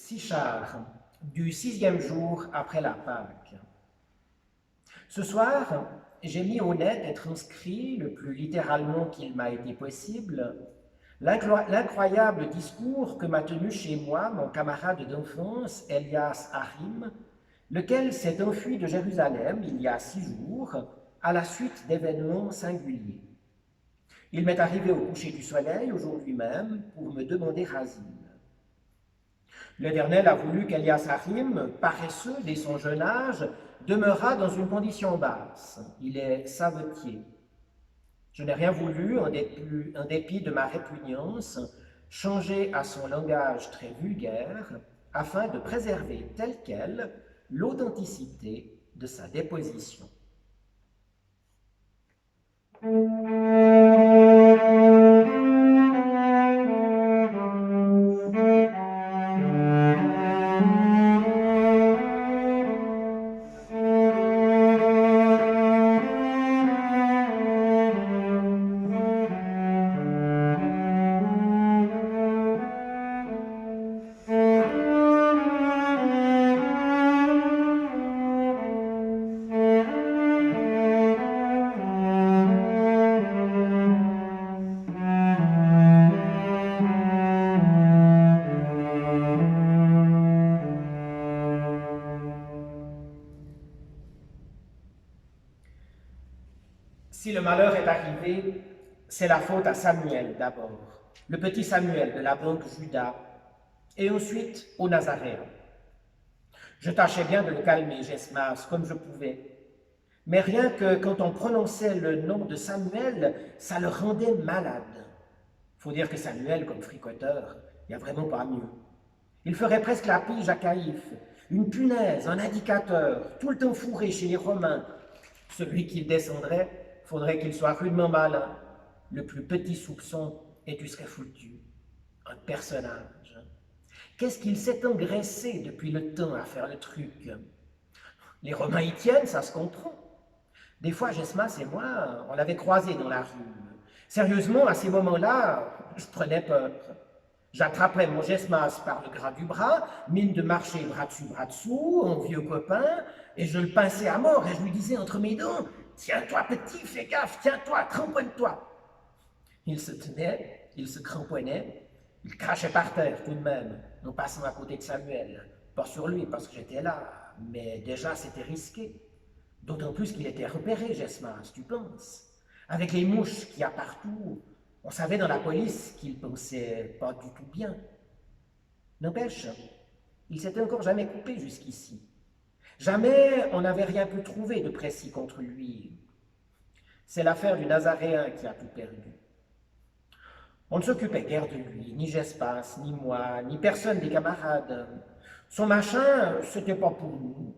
Sichar, du 6e jour après la Pâque. Ce soir, j'ai mis au net et transcrit, le plus littéralement qu'il m'a été possible, l'incroyable discours que m'a tenu chez moi mon camarade d'enfance, Elias Harim, lequel s'est enfui de Jérusalem il y a 6 jours, à la suite d'événements singuliers. Il m'est arrivé au coucher du soleil, aujourd'hui même, pour me demander asile. L'Éternel a voulu qu'Elias Harim, paresseux dès son jeune âge, demeurât dans une condition basse. Il est savetier. Je n'ai rien voulu, en dépit de ma répugnance, changer à son langage très vulgaire, afin de préserver telle qu'elle l'authenticité de sa déposition. Si le malheur est arrivé, c'est la faute à Samuel d'abord, le petit Samuel de la banque Juda, et ensuite au Nazaréen. Je tâchais bien de le calmer, Gesmas, comme je pouvais, mais rien que quand on prononçait le nom de Samuel, ça le rendait malade. Faut dire que Samuel, comme fricoteur, il n'y a vraiment pas mieux. Il ferait presque la pige à Caïphe, une punaise, un indicateur, tout le temps fourré chez les Romains. Celui qui le descendrait, faudrait qu'il soit rudement malin. Le plus petit soupçon, et tu serais foutu. Un personnage. Qu'est-ce qu'il s'est engraissé depuis le temps à faire le truc? Les Romains y tiennent, ça se comprend. Des fois, Gesmas et moi, on l'avait croisé dans la rue. Sérieusement, à ces moments-là, je prenais peur. J'attrapais mon Gesmas par le gras du bras, mine de marcher bras dessus, bras dessous, en vieux copain, et je le pinçais à mort et je lui disais entre mes dents, « Tiens-toi petit, fais gaffe, tiens-toi, cramponne-toi !» Il se tenait, il se cramponnait, il crachait par terre tout de même, en passant à côté de Samuel. Pas sur lui parce que j'étais là, mais déjà c'était risqué. D'autant plus qu'il était repéré, Gesmas, tu penses. Avec les mouches qu'il y a partout, on savait dans la police qu'il pensait pas du tout bien. N'empêche, il s'était encore jamais coupé jusqu'ici. Jamais on n'avait rien pu trouver de précis contre lui. C'est l'affaire du Nazaréen qui a tout perdu. On ne s'occupait guère de lui, ni Gespas, ni moi, ni personne des camarades. Son machin, c'était pas pour nous.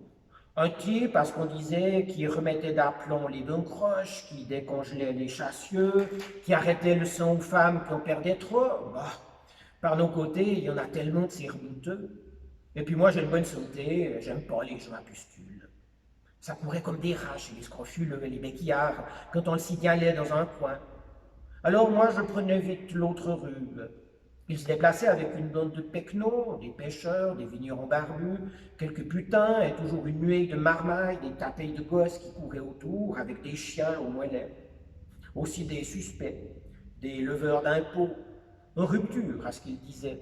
Un type, parce qu'on disait, qui remettait d'aplomb les dents croches, qui décongelait les chassieux, qui arrêtait le sang aux femmes qui en perdaient trop. Bah, par nos côtés, il y en a tellement de ces rebouteux. Et puis moi, j'ai une bonne santé, j'aime pas les gens à pustules. Ça courait comme des rats chez les scrofules et les béquillards quand on le signalait dans un coin. Alors moi, je prenais vite l'autre rue. Il se déplaçait avec une bande de pecnos, des pêcheurs, des vignerons barbus, quelques putains et toujours une nuée de marmailles, des tapis de gosses qui couraient autour avec des chiens au mollet. Aussi des suspects, des leveurs d'impôts, en rupture à ce qu'ils disaient,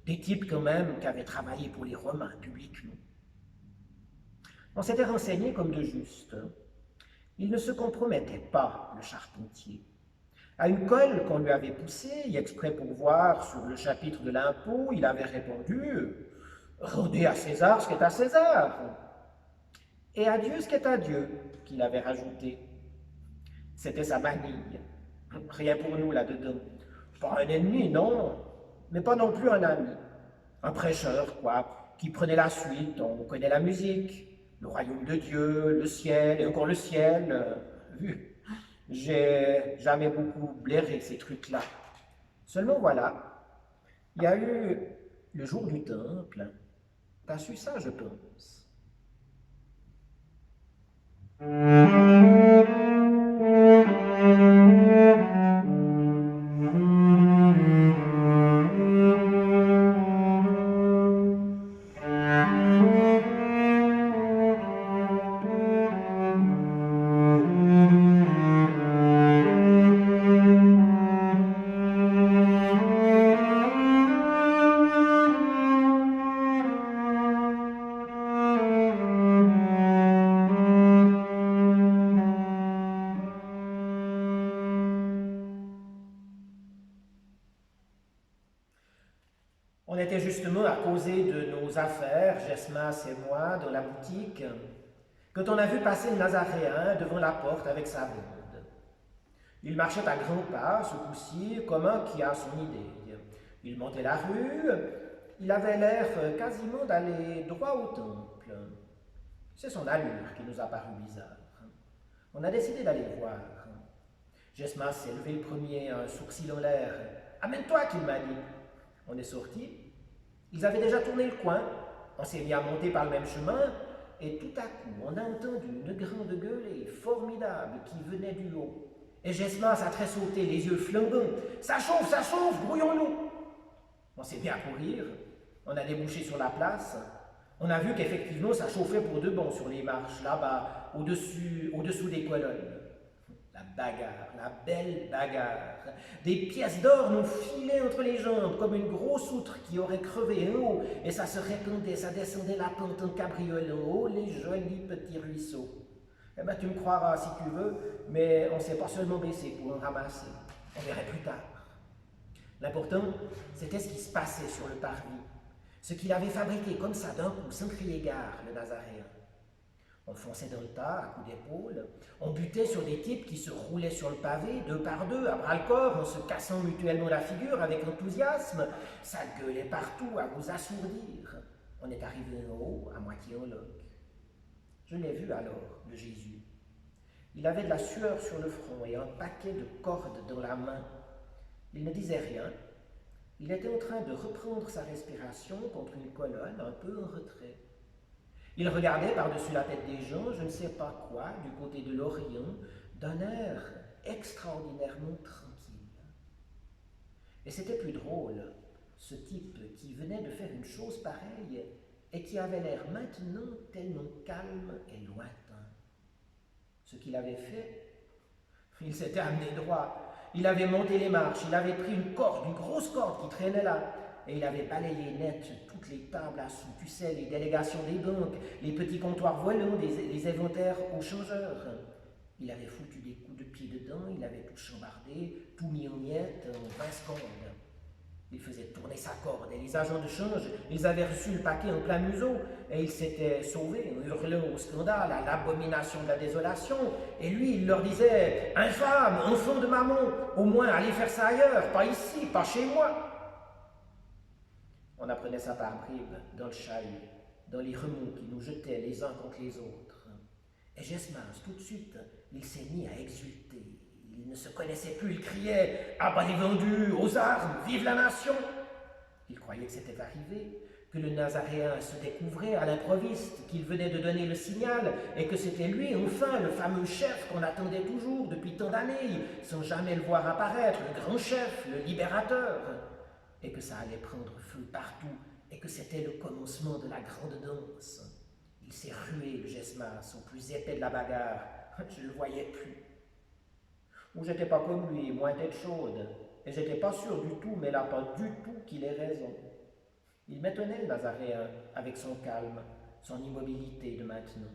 des types quand même qui avaient travaillé pour les Romains publiquement. On s'était renseigné comme de juste. Il ne se compromettait pas, le charpentier. À une colle qu'on lui avait poussée, exprès pour voir sur le chapitre de l'impôt, il avait répondu « Rendez à César ce qui est à César !» Et à Dieu ce qui est à Dieu, qu'il avait rajouté. C'était sa manille. Rien pour nous là-dedans. Pas un ennemi, non, mais pas non plus un ami. Un prêcheur, quoi, qui prenait la suite, on connaît la musique, le royaume de Dieu, le ciel, et encore le ciel. J'ai jamais beaucoup blairé ces trucs-là. Seulement voilà, il y a eu le jour du temple. T'as su ça, je pense. justement à causer de nos affaires, Gesmas et moi, dans la boutique, quand on a vu passer le Nazaréen devant la porte avec sa blonde. Il marchait à grands pas, ce coup-ci, comme un qui a son idée. Il montait la rue, il avait l'air quasiment d'aller droit au temple. C'est son allure qui nous a paru bizarre. On a décidé d'aller voir. Gesmas s'est levé le premier, un sourcil en l'air. « Amène-toi » qu'il m'a dit. On est sortis. Ils avaient déjà tourné le coin. On s'est mis à monter par le même chemin. Et tout à coup, on a entendu une grande gueulée formidable qui venait du haut. Et Gesmas a tressauté, les yeux flambants. « Ça chauffe, grouillons-nous » On s'est mis à courir. On a débouché sur la place. On a vu qu'effectivement, ça chauffait pour de bon sur les marches, là-bas, au-dessous des colonnes. La bagarre, la belle bagarre. Des pièces d'or nous filaient entre les jambes, comme une grosse outre qui aurait crevé en haut, et ça se répandait, ça descendait la pente en cabriolet. Oh, les jolis petits ruisseaux. Eh bien, tu me croiras si tu veux, mais on ne s'est pas seulement baissé pour en ramasser. On verrait plus tard. L'important, c'était ce qui se passait sur le parvis. Ce qu'il avait fabriqué comme ça d'un coup, sans crier gare, le Nazaréen. On fonçait dans le tas, à coups d'épaule. On butait sur des types qui se roulaient sur le pavé, deux par deux, à bras-le-corps, en se cassant mutuellement la figure avec enthousiasme. Ça gueulait partout, à vous assourdir. On est arrivé en haut, à moitié en loque. Je l'ai vu alors, le Jésus. Il avait de la sueur sur le front et un paquet de cordes dans la main. Il ne disait rien. Il était en train de reprendre sa respiration contre une colonne un peu en retrait. Il regardait par-dessus la tête des gens, je ne sais pas quoi, du côté de l'Orient, d'un air extraordinairement tranquille. Et c'était plus drôle, ce type qui venait de faire une chose pareille et qui avait l'air maintenant tellement calme et lointain. Ce qu'il avait fait, il s'était amené droit. Il avait monté les marches, il avait pris une corde, une grosse corde qui traînait là, et il avait balayé net toutes les tables à sous, tu sais, les délégations des banques, les petits comptoirs volants, les inventaires aux changeurs. Il avait foutu des coups de pied dedans, il avait tout chambardé, tout mis en miettes en 20 secondes. Il faisait tourner sa corde et les agents de change, ils avaient reçu le paquet en plein museau et ils s'étaient sauvés en hurlant au scandale, à l'abomination de la désolation. Et lui, il leur disait « Infâme, enfant de maman, au moins allez faire ça ailleurs, pas ici, pas chez moi !» On apprenait ça par bribes, dans le chahut, dans les remous qui nous jetaient les uns contre les autres. Et Gesmas, tout de suite, il s'est mis à exulter. Il ne se connaissait plus, il criait « À bas les vendus, aux armes, vive la nation !» Il croyait que c'était arrivé, que le Nazaréen se découvrait à l'improviste, qu'il venait de donner le signal, et que c'était lui, enfin, le fameux chef qu'on attendait toujours depuis tant d'années, sans jamais le voir apparaître, le grand chef, le libérateur, et que ça allait prendre feu partout, et que c'était le commencement de la grande danse. Il s'est rué, le Gesmas, au plus épais de la bagarre. Je ne le voyais plus. Ou j'étais pas comme lui, moins tête chaude, et j'étais pas sûr du tout, mais là pas du tout qu'il ait raison. Il m'étonnait le Nazaréen, avec son calme, son immobilité de maintenant.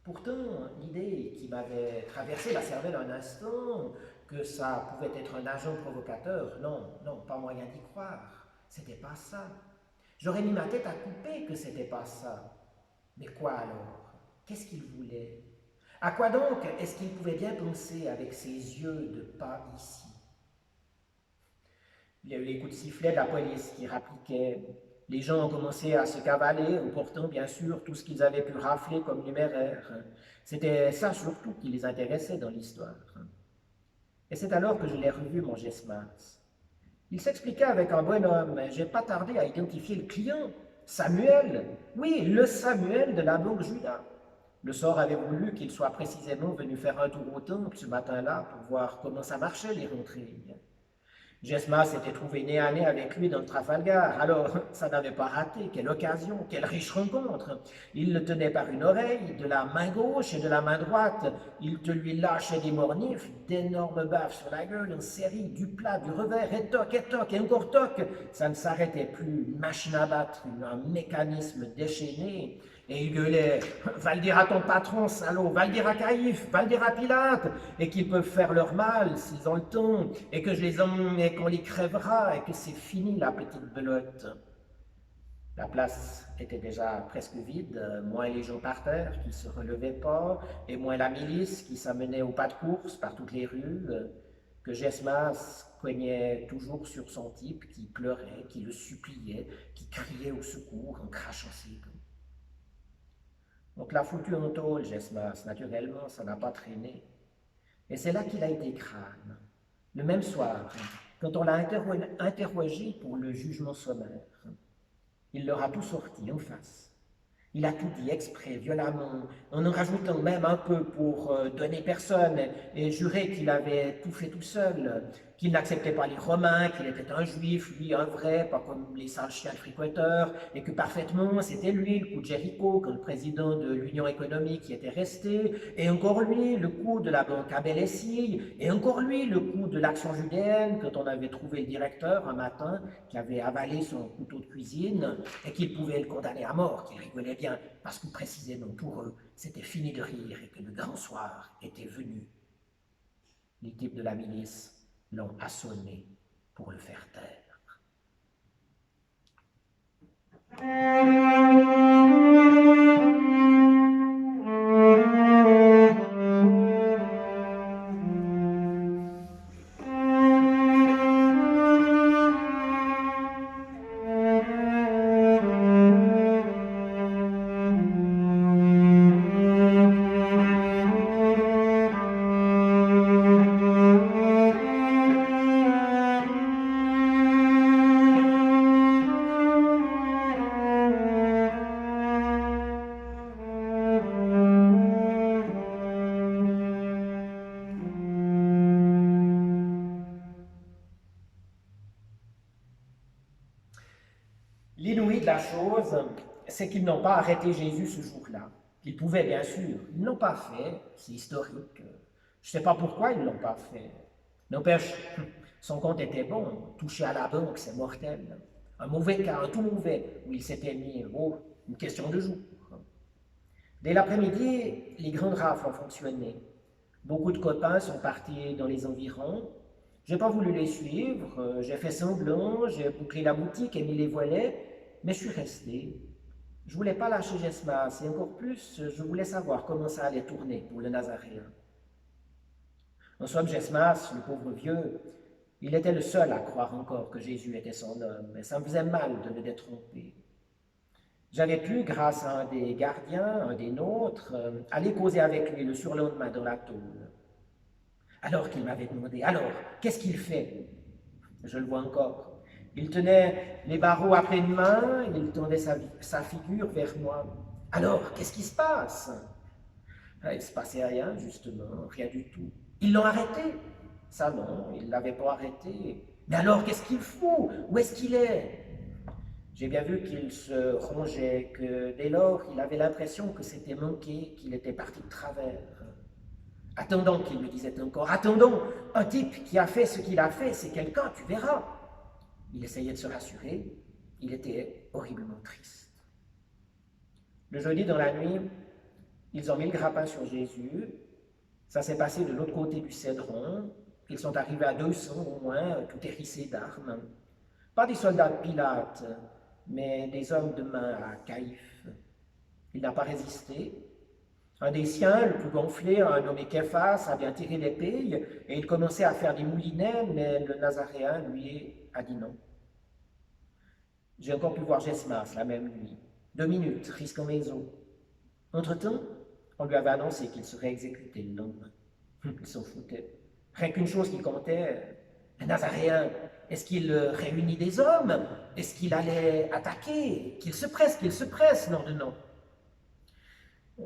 Pourtant, l'idée qui m'avait traversé la cervelle un instant, que ça pouvait être un agent provocateur, non, pas moyen d'y croire. C'était pas ça. J'aurais mis ma tête à couper que c'était pas ça. Mais quoi alors? Qu'est-ce qu'il voulait? À quoi donc est-ce qu'il pouvait bien penser avec ses yeux de pas ici? Il y a eu les coups de sifflet de la police qui rappliquaient. Les gens ont commencé à se cavaler, en portant bien sûr tout ce qu'ils avaient pu rafler comme numéraire. C'était ça surtout qui les intéressait dans l'histoire. Et c'est alors que je l'ai revu, mon Gesmas. Il s'expliquait avec un bonhomme, j'ai pas tardé à identifier le client, Samuel. Oui, le Samuel de la banque Judas. Le sort avait voulu qu'il soit précisément venu faire un tour au temple ce matin-là pour voir comment ça marchait les rentrées. Gesmas s'était trouvé nez à nez avec lui dans le Trafalgar, alors ça n'avait pas raté, quelle occasion, quelle riche rencontre. Il le tenait par une oreille, de la main gauche et de la main droite, il te lui lâchait des mornifs, d'énormes baffes sur la gueule, en série, du plat, du revers, et toc, et encore toc, ça ne s'arrêtait plus, une machine à battre, un mécanisme déchaîné, et il gueulait « Va le dire à ton patron, salaud, va le dire à Caïphe, va le dire à Pilate, et qu'ils peuvent faire leur mal s'ils ont le temps, et que je les emmène et qu'on les crèvera, et que c'est fini la petite belote. » La place était déjà presque vide, moins les gens par terre qui ne se relevaient pas, et moins la milice qui s'amenait au pas de course par toutes les rues, que Gesmas cognait toujours sur son type qui pleurait, qui le suppliait, qui criait au secours en crachant ses dents. Donc l'a foutu en tôle, Gesmas, naturellement, ça n'a pas traîné. Et c'est là qu'il a été crâne, le même soir, quand on l'a interrogé pour le jugement sommaire. Il leur a tout sorti en face. Il a tout dit exprès, violemment, en rajoutant même un peu pour donner personne, et jurer qu'il avait tout fait tout seul, qu'il n'acceptait pas les Romains, qu'il était un juif, lui un vrai, pas comme les sales chiens de fricoteur, et que parfaitement c'était lui le coup de Jéricho, comme le président de l'Union économique qui était resté, et encore lui le coup de la banque Abel Essie, et encore lui le coup de l'action judéenne, quand on avait trouvé le directeur un matin qui avait avalé son couteau de cuisine, et qu'il pouvait le condamner à mort, qu'il rigolait bien, parce que précisément pour eux, c'était fini de rire et que le grand soir était venu. Les types de la milice l'ont assommé pour le faire taire. L'inouï de la chose, c'est qu'ils n'ont pas arrêté Jésus ce jour-là. Ils pouvaient, bien sûr. Ils ne l'ont pas fait, c'est historique. Je ne sais pas pourquoi ils ne l'ont pas fait. N'empêche, son compte était bon. Touché à la banque, c'est mortel. Un mauvais cas, un tout mauvais, où il s'était mis, oh, une question de jour. Dès l'après-midi, les grandes rafles ont fonctionné. Beaucoup de copains sont partis dans les environs. J'ai pas voulu les suivre, j'ai fait semblant, j'ai bouclé la boutique et mis les volets, mais je suis resté. Je voulais pas lâcher Gesmas, et encore plus, je voulais savoir comment ça allait tourner pour le Nazaréen. En somme, Gesmas, le pauvre vieux, il était le seul à croire encore que Jésus était son homme, et ça me faisait mal de le détromper. J'avais pu, grâce à un des gardiens, un des nôtres, aller causer avec lui le surlendemain dans la tôle. Alors qu'il m'avait demandé, alors, qu'est-ce qu'il fait? Je le vois encore. Il tenait les barreaux à pleine main, il tendait sa figure vers moi. Alors, qu'est-ce qui se passe? Il ne se passait rien, justement, rien du tout. Ils l'ont arrêté? Ça non, ils ne l'avaient pas arrêté. Mais alors, qu'est-ce qu'il fout? Où est-ce qu'il est? J'ai bien vu qu'il se rongeait, que dès lors, il avait l'impression que c'était manqué, qu'il était parti de travers. Attendons, qu'il me disait encore, attendons, un type qui a fait ce qu'il a fait, c'est quelqu'un, tu verras. Il essayait de se rassurer, il était horriblement triste. Le jeudi, dans la nuit, ils ont mis le grappin sur Jésus, ça s'est passé de l'autre côté du Cédron, ils sont arrivés à 200 au moins, tout hérissés d'armes. Pas des soldats de Pilate, mais des hommes de main à Caïphe. Il n'a pas résisté. Un des siens, le plus gonflé, un nommé Képhas, a bien tiré l'épée et il commençait à faire des moulinets, mais le Nazaréen, lui, a dit non. J'ai encore pu voir Gesmas la même nuit. 2 minutes, risquant mes os. Entre-temps, on lui avait annoncé qu'il serait exécuté le lendemain. Il s'en foutait. Rien qu'une chose qui comptait, le Nazaréen, est-ce qu'il réunit des hommes? Est-ce qu'il allait attaquer? Qu'il se presse, nom de nom.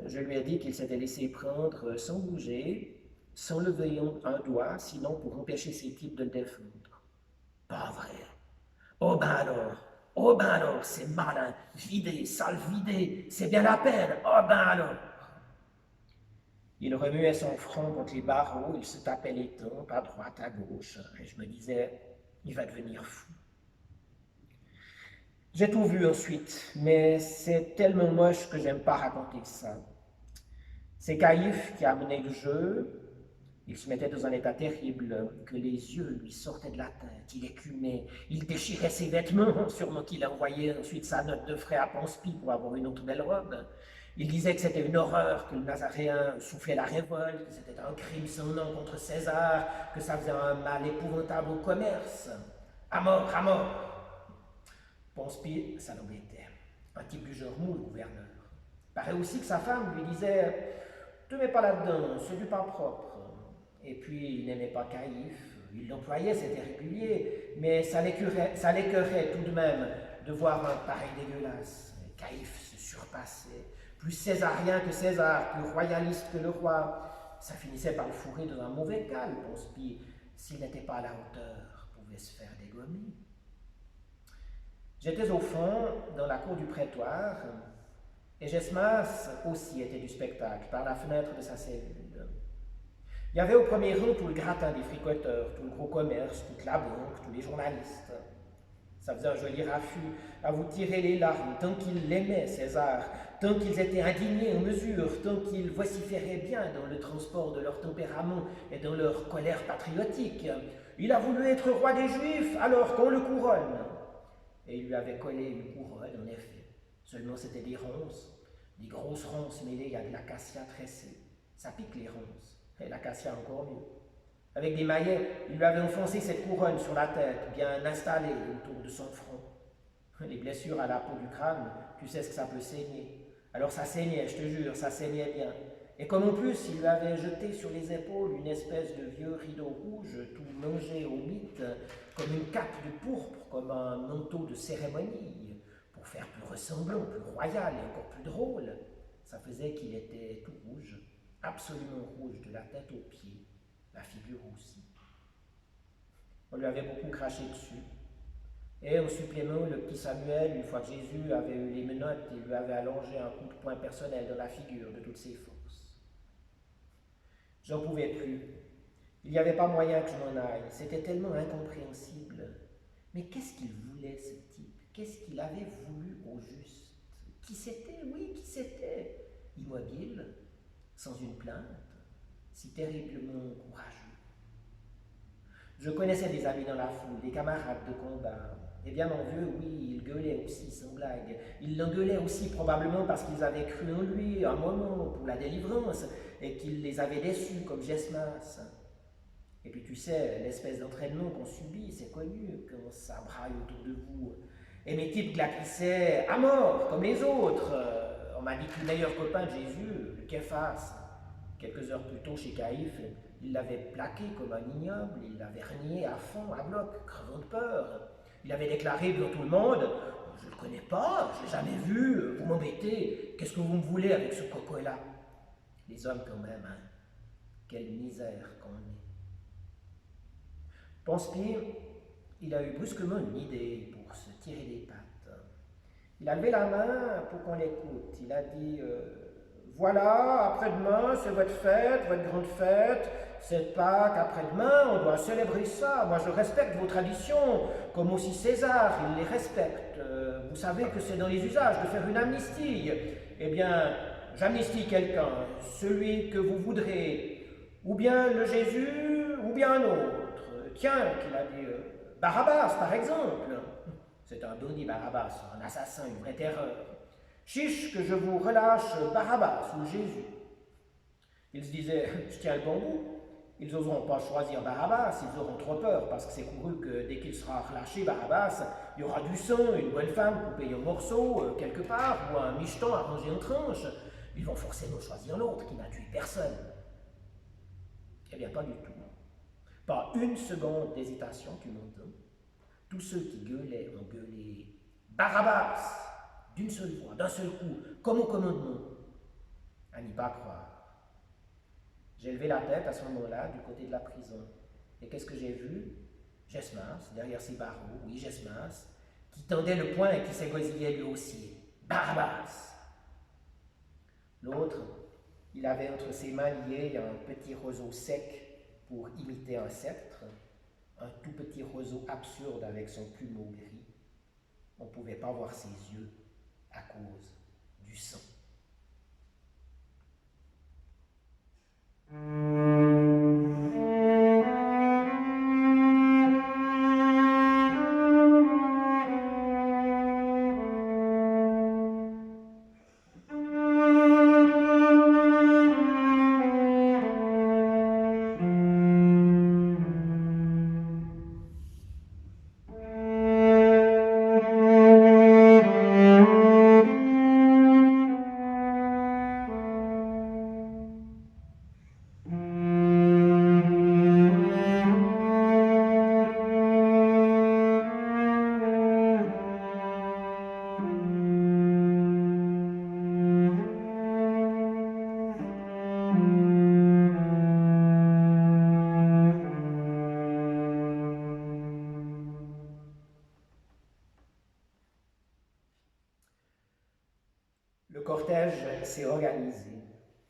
Je lui ai dit qu'il s'était laissé prendre sans bouger, sans lever un doigt, sinon pour empêcher ces types de le défendre. Pas vrai. Oh ben alors, c'est malin, vidé, sale vidé, c'est bien la peine, oh ben alors. Il remuait son front contre les barreaux, il se tapait les tempes à droite, à gauche, et je me disais, il va devenir fou. J'ai tout vu ensuite, mais c'est tellement moche que j'aime pas raconter ça. C'est Caïphe qui a mené le jeu. Il se mettait dans un état terrible, que les yeux lui sortaient de la tête, il écumait, il déchirait ses vêtements, sûrement qu'il envoyait ensuite sa note de frais à Ponce-Pie pour avoir une autre belle robe. Il disait que c'était une horreur, que le Nazaréen soufflait la révolte, que c'était un crime sans nom contre César, que ça faisait un mal épouvantable au commerce. À mort, à mort! Ponce-Pie, ça l'embêtait. Un type du genre mou, le gouverneur. Paraît aussi que sa femme lui disait « Te mets pas là-dedans, c'est du pas propre ». Et puis, il n'aimait pas Caïphe, il l'employait, c'était régulier, mais ça l'écœurait tout de même de voir un pareil dégueulasse. Caïphe se surpassait, plus césarien que César, plus royaliste que le roi. Ça finissait par le fourrer dans un mauvais cal, Ponce-Pie, s'il n'était pas à la hauteur, pouvait se faire dégommer. J'étais au fond, dans la cour du prétoire, et Gesmas aussi était du spectacle, par la fenêtre de sa cellule. Il y avait au premier rang tout le gratin des fricoteurs, tout le gros commerce, toute la banque, tous les journalistes. Ça faisait un joli raffut à vous tirer les larmes, tant qu'ils l'aimaient, César, tant qu'ils étaient indignés en mesure, tant qu'ils vociféraient bien dans le transport de leur tempérament et dans leur colère patriotique. Il a voulu être roi des Juifs, alors qu'on le couronne. Et il lui avait collé une couronne, en effet. Seulement c'était des ronces, des grosses ronces mêlées à de l'acacia tressée. Ça pique les ronces. Et l'acacia encore mieux. Avec des maillets, il lui avait enfoncé cette couronne sur la tête, bien installée autour de son front. Les blessures à la peau du crâne, tu sais ce que ça peut saigner. Alors ça saignait, je te jure, ça saignait bien. Et comme en plus, il lui avait jeté sur les épaules une espèce de vieux rideau rouge, tout mangé au mythe, comme une cape de pourpre, comme un manteau de cérémonie, pour faire plus ressemblant, plus royal et encore plus drôle. Ça faisait qu'il était tout rouge, absolument rouge, de la tête aux pieds, la figure aussi. On lui avait beaucoup craché dessus. Et au supplément, le petit Samuel, une fois que Jésus avait eu les menottes, il lui avait allongé un coup de poing personnel dans la figure de toutes ses forces. J'en pouvais plus. Il n'y avait pas moyen que je m'en aille. C'était tellement incompréhensible. Mais qu'est-ce qu'il voulait, ce type? Qu'est-ce qu'il avait voulu au juste? Qui c'était? Oui, qui c'était? Immobile, sans une plainte, si terriblement courageux. Je connaissais des amis dans la foule, des camarades de combat. Eh bien, mon vieux, oui, il gueulait aussi, sans blague. Il l'engueulait aussi probablement parce qu'ils avaient cru en lui un moment pour la délivrance et qu'il les avait déçus comme Gesmas. Et puis, tu sais, l'espèce d'entraînement qu'on subit, c'est connu quand ça braille autour de vous. Et mes types glappissaient à mort, comme les autres. On m'a dit que le meilleur copain de Jésus, le Képhas, quelques heures plus tôt chez Caïphe, il l'avait plaqué comme un ignoble, il l'avait renié à fond, à bloc, crevant de peur. Il avait déclaré devant tout le monde « Je ne le connais pas, je ne l'ai jamais vu, vous m'embêtez, qu'est-ce que vous me voulez avec ce coco-là » Les hommes quand même, hein, quelle misère qu'on est. Ponce-Pie, il a eu brusquement une idée pour se tirer des pattes. Il a levé la main pour qu'on l'écoute. Il a dit voilà, après-demain, c'est votre fête, votre grande fête, c'est Pâques, après-demain, on doit célébrer ça. Moi, je respecte vos traditions, comme aussi César, il les respecte. Vous savez que c'est dans les usages de faire une amnistie. Eh bien, j'amnistie quelqu'un, celui que vous voudrez, ou bien le Jésus, ou bien un autre. Tiens, qu'il a dit Barabbas, par exemple. C'est un bandit, Barabbas, un assassin, une vraie terreur. Chiche que je vous relâche Barabbas ou Jésus. Ils se disaient, je tiens le bon bout. Ils n'oseront pas choisir Barabbas, ils auront trop peur, parce que c'est couru que dès qu'il sera relâché, Barabbas, il y aura du sang, une bonne femme coupée en morceaux, quelque part, ou un micheton arrangé en tranches. Ils vont forcément choisir l'autre, qui n'a tué personne. Eh bien, pas du tout. Pas une seconde d'hésitation, tu m'entends. Tous ceux qui gueulaient ont gueulé Barabbas, d'une seule voix, d'un seul coup, comme au commandement. À n'y pas croire. J'ai levé la tête à ce moment-là, du côté de la prison. Et qu'est-ce que j'ai vu? Gesmas, derrière ses barreaux, oui, Gesmas, qui tendait le poing et qui s'égosillait lui aussi. Barabbas! L'autre, il avait entre ses mains liées un petit roseau sec pour imiter un sceptre, un tout petit roseau absurde avec son plumeau gris. On ne pouvait pas voir ses yeux à cause du sang.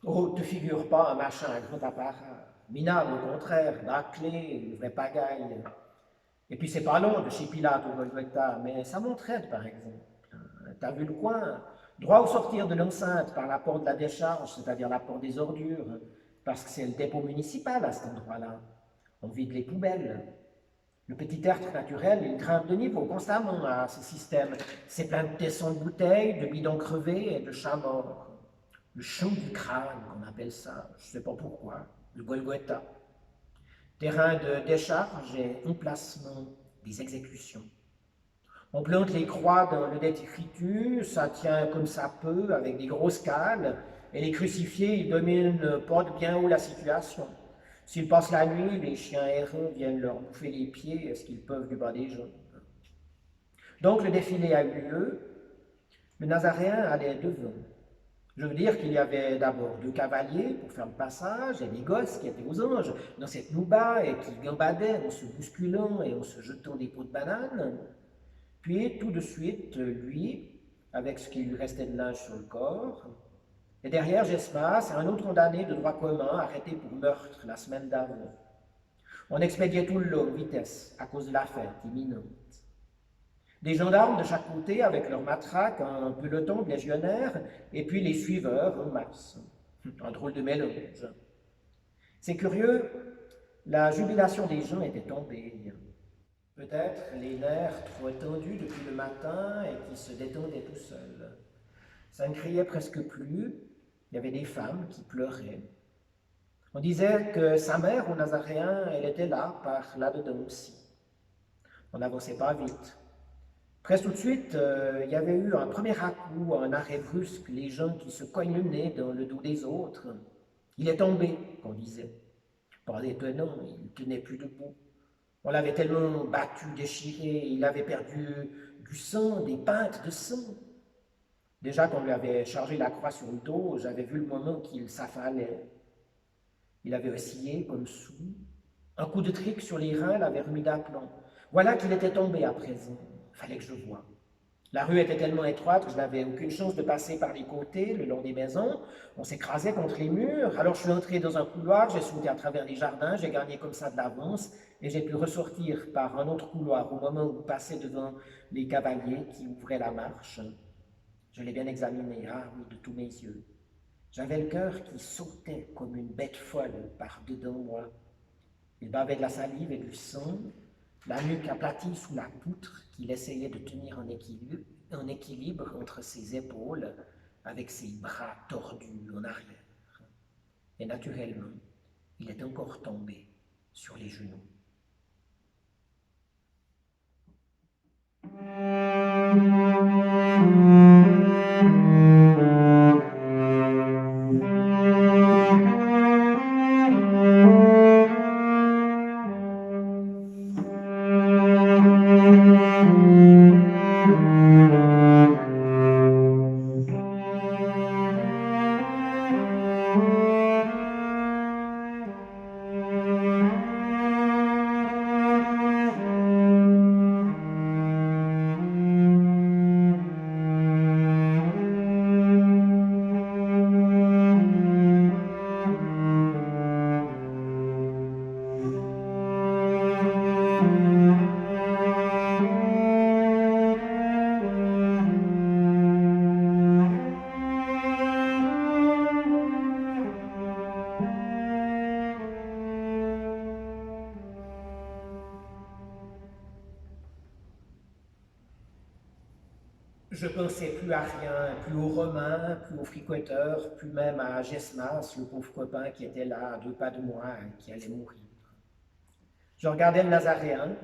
Oh, te figure pas un machin, un grand apparat. Minable, au contraire, bâclé, une vraie pagaille. Et puis c'est pas long de chez Pilate au Golgotha, mais ça m'entraide par exemple. T'as vu le coin? Droit au sortir de l'enceinte par la porte de la décharge, c'est-à-dire la porte des ordures, parce que c'est le dépôt municipal à cet endroit-là. On vide les poubelles. Le petit tertre naturel, il grimpe de niveau constamment à ce système. C'est plein de tessons de bouteilles, de bidons crevés et de chats morts. Le champ du crâne, on appelle ça, je ne sais pas pourquoi, le Golgotha. Terrain de décharge et emplacement des exécutions. On plante les croix dans le détritus, ça tient comme ça peut, avec des grosses cales, et les crucifiés, ils dominent pas de bien haut la situation. S'ils passent la nuit, les chiens errants viennent leur bouffer les pieds, est-ce qu'ils peuvent du bas des jambes? Donc le défilé a eu lieu, le Nazaréen allait devant. Je veux dire qu'il y avait d'abord deux cavaliers pour faire le passage et des gosses qui étaient aux anges dans cette nouba et qui gambadaient en se bousculant et en se jetant des pots de banane. Puis tout de suite, lui, avec ce qui lui restait de linge sur le corps, et derrière Gesmas, un autre condamné de droit commun arrêté pour meurtre la semaine d'avant. On expédiait tout le lot, vitesse, à cause de la fête imminente. Des gendarmes de chaque côté avec leurs matraques, un peloton de légionnaires, et puis les suiveurs en masse. Un drôle de mélange. C'est curieux, la jubilation des gens était tombée. Peut-être les nerfs trop tendus depuis le matin et qui se détendaient tout seuls. Ça ne criait presque plus, il y avait des femmes qui pleuraient. On disait que sa mère, au Nazaréen, elle était là, par là-dedans aussi. On n'avançait pas vite. Presque tout de suite, il y avait eu un premier à-coup, un arrêt brusque, les gens qui se cognent le nez dans le dos des autres. Il est tombé, qu'on disait. Pas étonnant, il ne tenait plus debout. On l'avait tellement battu, déchiré, il avait perdu du sang, des pintes de sang. Déjà qu'on lui avait chargé la croix sur le dos, j'avais vu le moment qu'il s'affalait. Il avait oscillé comme sous. Un coup de trique sur les reins l'avait remis d'aplomb. Voilà qu'il était tombé à présent. Fallait que je le voie. La rue était tellement étroite que je n'avais aucune chance de passer par les côtés, le long des maisons. On s'écrasait contre les murs. Alors je suis entré dans un couloir, j'ai sauté à travers les jardins, j'ai gagné comme ça de l'avance et j'ai pu ressortir par un autre couloir au moment où passait devant les cavaliers qui ouvraient la marche. Je l'ai bien examiné, ah oui, de tous mes yeux. J'avais le cœur qui sautait comme une bête folle par-dedans moi. Il bavait de la salive et du sang, la nuque aplatie sous la poutre qu'il essayait de tenir en équilibre entre ses épaules avec ses bras tordus en arrière. Et naturellement, il est encore tombé sur les genoux. Je pensais plus à rien, plus aux Romains, plus aux fricoteurs, plus même à Gesmas, le pauvre copain qui était là, à 2 pas de moi, et qui allait mourir. Je regardais le Nazaréen,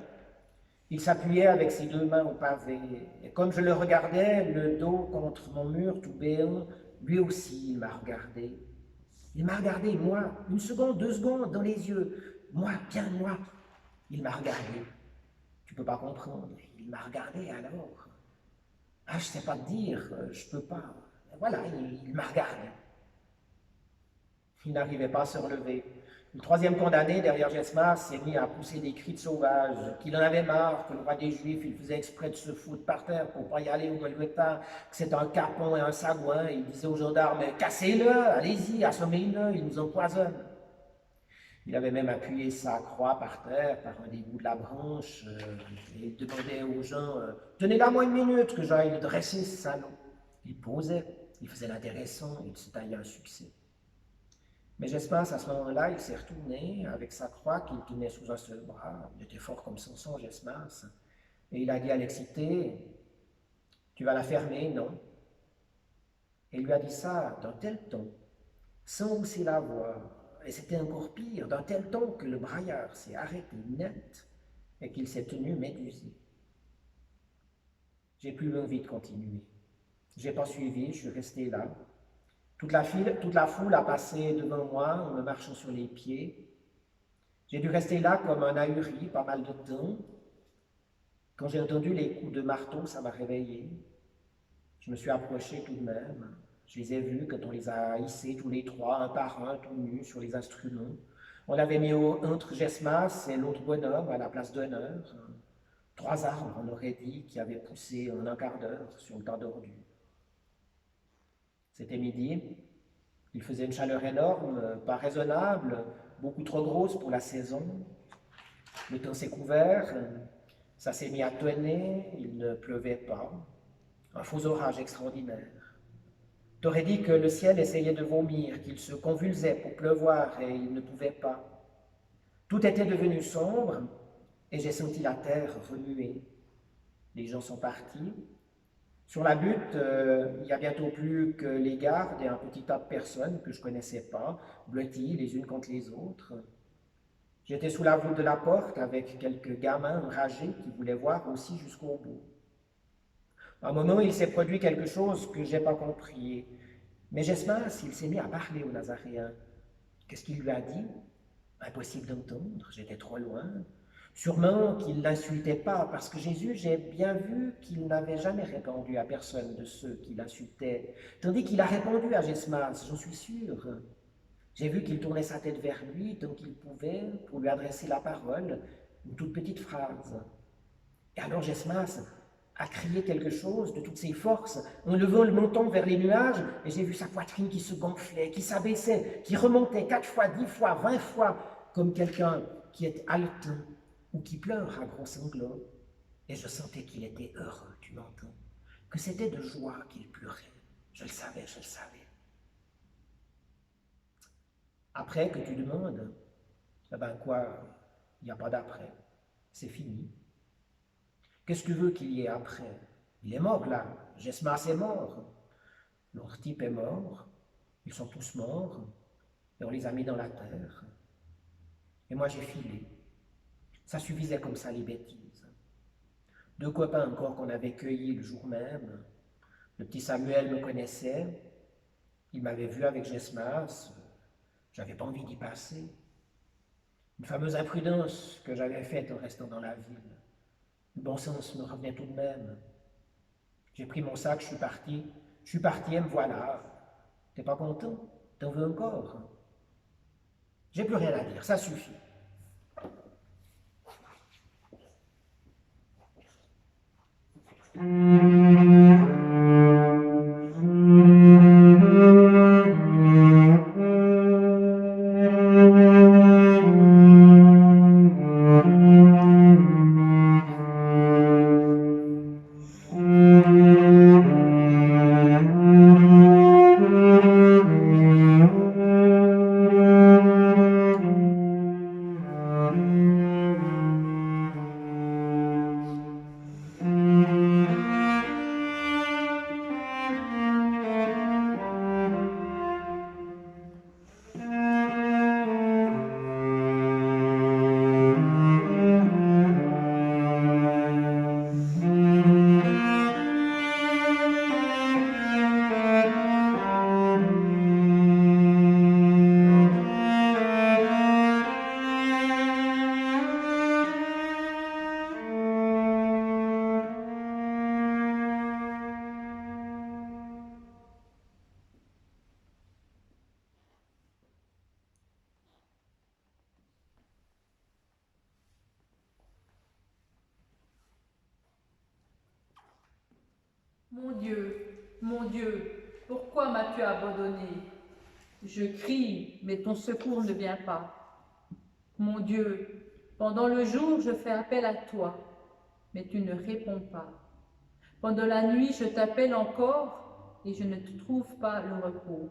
il s'appuyait avec ses 2 mains au pavé, et comme je le regardais, le dos contre mon mur tout béant, lui aussi il m'a regardé. Il m'a regardé, moi, 1 seconde, 2 secondes, dans les yeux, moi, bien moi. Il m'a regardé. Tu peux pas comprendre, il m'a regardé alors. Ah, je sais pas te dire, je peux pas. Voilà, il m'a regardé. Il n'arrivait pas à se relever. Le troisième condamné, derrière Gesmas, s'est mis à pousser des cris de sauvage, qu'il en avait marre, que le roi des Juifs, il faisait exprès de se foutre par terre pour pas y aller au Golgotha, que c'est un capon et un sagouin. Il disait aux gendarmes, cassez-le, allez-y, assommez-le, il nous empoisonne. Il avait même appuyé sa croix par terre, par un des bouts de la branche, et il demandait aux gens, tenez-la moi une minute, que j'aille le dresser, ce salaud. Il posait, il faisait l'intéressant, il se taillait un succès. Mais j'espère à ce moment-là, il s'est retourné avec sa croix qu'il tenait sous un seul bras. Il était fort comme Samson, Gesmas. Et il a dit à l'excité, tu vas la fermer, non? Et il lui a dit ça d'un tel ton, sans hausser la voix. Et c'était encore pire, d'un tel ton que le braillard s'est arrêté net et qu'il s'est tenu médusé. J'ai plus envie de continuer. J'ai pas suivi, je suis resté là. Toute la foule a passé devant moi en me marchant sur les pieds. J'ai dû rester là comme un ahuri pas mal de temps. Quand j'ai entendu les coups de marteau, ça m'a réveillé. Je me suis approché tout de même. Je les ai vus quand on les a hissés tous les trois, un par un, tout nus, sur les instruments. On avait mis entre Gesmas et l'autre bonhomme à la place d'honneur. 3 arbres, on aurait dit, qui avaient poussé en un quart d'heure sur le tas d'ordures. C'était midi. Il faisait une chaleur énorme, pas raisonnable, beaucoup trop grosse pour la saison. Le temps s'est couvert, ça s'est mis à tonner, il ne pleuvait pas. Un faux orage extraordinaire. T'aurais dit que le ciel essayait de vomir, qu'il se convulsait pour pleuvoir et il ne pouvait pas. Tout était devenu sombre et j'ai senti la terre remuer. Les gens sont partis. Sur la butte, il n'y a bientôt plus que les gardes et un petit tas de personnes que je ne connaissais pas, blotties les unes contre les autres. J'étais sous la voûte de la porte avec quelques gamins enragés qui voulaient voir aussi jusqu'au bout. À un moment, il s'est produit quelque chose que je n'ai pas compris. Mais Gesmas, il s'est mis à parler au Nazaréen. Qu'est-ce qu'il lui a dit? Impossible d'entendre, j'étais trop loin. Sûrement qu'il ne l'insultait pas, parce que Jésus, j'ai bien vu qu'il n'avait jamais répondu à personne de ceux qui l'insultaient, tandis qu'il a répondu à Gesmas, j'en suis sûr. J'ai vu qu'il tournait sa tête vers lui tant qu'il pouvait pour lui adresser la parole, une toute petite phrase. Et alors Gesmas a crié quelque chose de toutes ses forces, en levant le menton vers les nuages, et j'ai vu sa poitrine qui se gonflait, qui s'abaissait, qui remontait 4 fois, 10 fois, 20 fois, comme quelqu'un qui est haletant ou qui pleure à gros sanglots. Et je sentais qu'il était heureux, tu m'entends, que c'était de joie qu'il pleurait. Je le savais, je le savais. Après que tu demandes, eh ben quoi, il n'y a pas d'après, c'est fini. Qu'est-ce que tu veux qu'il y ait après? Il est mort là, Gesmas est mort, l'autre type est mort, ils sont tous morts, et on les a mis dans la terre. Et moi j'ai filé. Ça suffisait comme ça les bêtises. 2 copains encore qu'on avait cueillis le jour même. Le petit Samuel me connaissait, il m'avait vu avec Gesmas, j'avais pas envie d'y passer. Une fameuse imprudence que j'avais faite en restant dans la ville. Le bon sens me revenait tout de même. J'ai pris mon sac, je suis parti et me voilà. T'es pas content? T'en veux encore? J'ai plus rien à dire, ça suffit. mon Dieu, pourquoi m'as-tu abandonné? Je crie, mais ton secours ne vient pas. Mon Dieu, pendant le jour, je fais appel à toi, mais tu ne réponds pas. Pendant la nuit, je t'appelle encore et je ne te trouve pas le repos.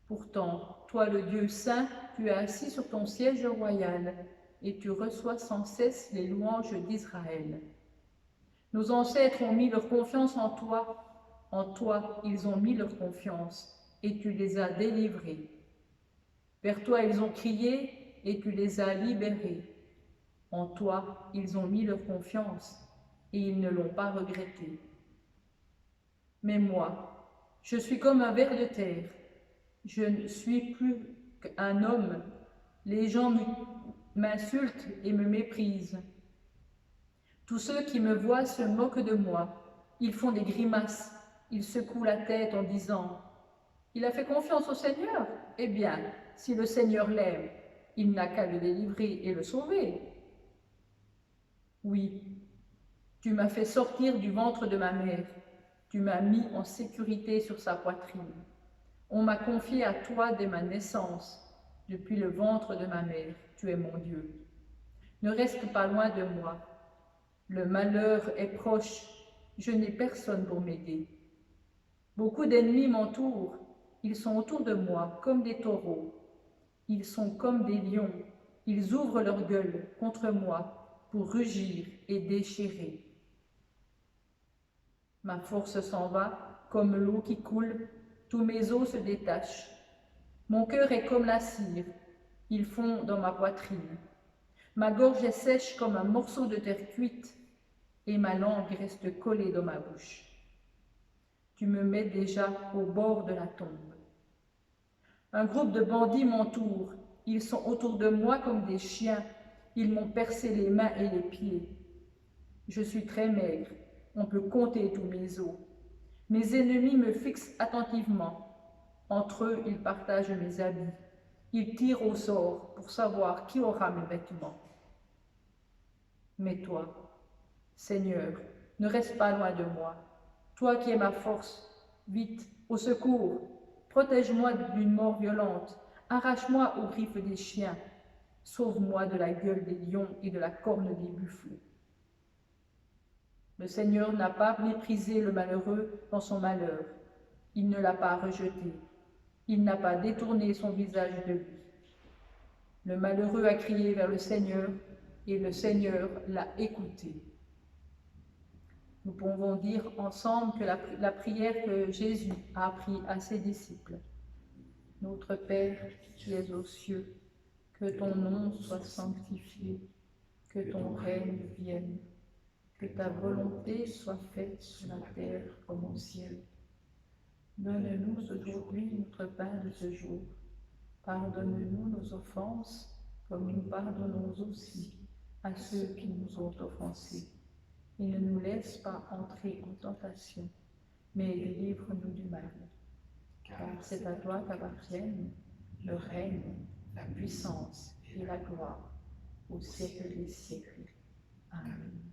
Pourtant, toi le Dieu saint, tu es assis sur ton siège royal et tu reçois sans cesse les louanges d'Israël. Nos ancêtres ont mis leur confiance en toi ils ont mis leur confiance et tu les as délivrés. Vers toi ils ont crié et tu les as libérés. En toi ils ont mis leur confiance et ils ne l'ont pas regretté. Mais moi, je suis comme un ver de terre. Je ne suis plus qu'un homme. Les gens m'insultent et me méprisent. Tous ceux qui me voient se moquent de moi. Ils font des grimaces. Ils secouent la tête en disant « Il a fait confiance au Seigneur. Eh bien, si le Seigneur l'aime, il n'a qu'à le délivrer et le sauver. » Oui, tu m'as fait sortir du ventre de ma mère. Tu m'as mis en sécurité sur sa poitrine. On m'a confié à toi dès ma naissance. Depuis le ventre de ma mère, tu es mon Dieu. Ne reste pas loin de moi. Le malheur est proche. Je n'ai personne pour m'aider. Beaucoup d'ennemis m'entourent. Ils sont autour de moi comme des taureaux. Ils sont comme des lions. Ils ouvrent leur gueule contre moi pour rugir et déchirer. Ma force s'en va comme l'eau qui coule. Tous mes os se détachent. Mon cœur est comme la cire. Ils fond dans ma poitrine. Ma gorge est sèche comme un morceau de terre cuite et ma langue reste collée dans ma bouche. Tu me mets déjà au bord de la tombe. Un groupe de bandits m'entoure. Ils sont autour de moi comme des chiens. Ils m'ont percé les mains et les pieds. Je suis très maigre. On peut compter tous mes os. Mes ennemis me fixent attentivement. Entre eux, ils partagent mes habits. Ils tirent au sort pour savoir qui aura mes vêtements. Mais toi, Seigneur, ne reste pas loin de moi. Toi qui es ma force, vite, au secours, protège-moi d'une mort violente, arrache-moi aux griffes des chiens, sauve-moi de la gueule des lions et de la corne des buffles. Le Seigneur n'a pas méprisé le malheureux dans son malheur, il ne l'a pas rejeté, il n'a pas détourné son visage de lui. Le malheureux a crié vers le Seigneur et le Seigneur l'a écouté. Nous pouvons dire ensemble que la prière que Jésus a appris à ses disciples. Notre Père qui es aux cieux, que ton nom soit sanctifié, que ton règne vienne, que ta volonté soit faite sur la terre comme au ciel. Donne-nous aujourd'hui notre pain de ce jour. Pardonne-nous nos offenses, comme nous pardonnons aussi à ceux qui nous ont offensés. Et ne nous laisse pas entrer en tentation, mais délivre-nous du mal. Car c'est à toi qu'appartiennent le règne, la puissance et la gloire, au siècle des siècles. Amen.